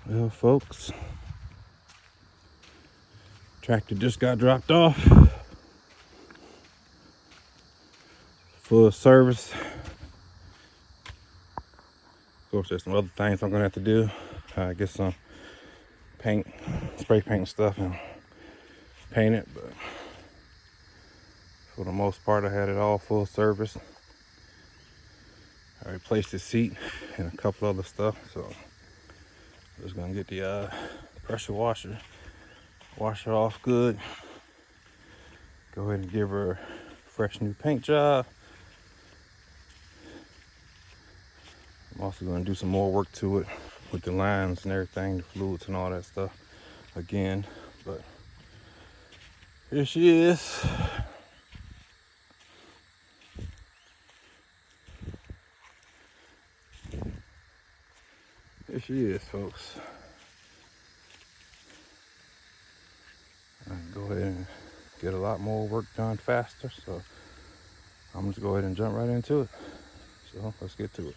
Well, folks, tractor just got dropped off. Full service. Of course, there's some other things I'm gonna have to do. Get some paint, spray paint and stuff, and paint it. But for the most part, I had it all full service. I replaced the seat and a couple other stuff. So I'm just gonna get the pressure washer, wash her off good. Go ahead and give her a fresh new paint job. I'm also gonna do some more work to it with the lines and everything, the fluids and all that stuff again. But here she is. Here she is, folks. I can go ahead and get a lot more work done faster. So I'm just go ahead and jump right into it. So let's get to it.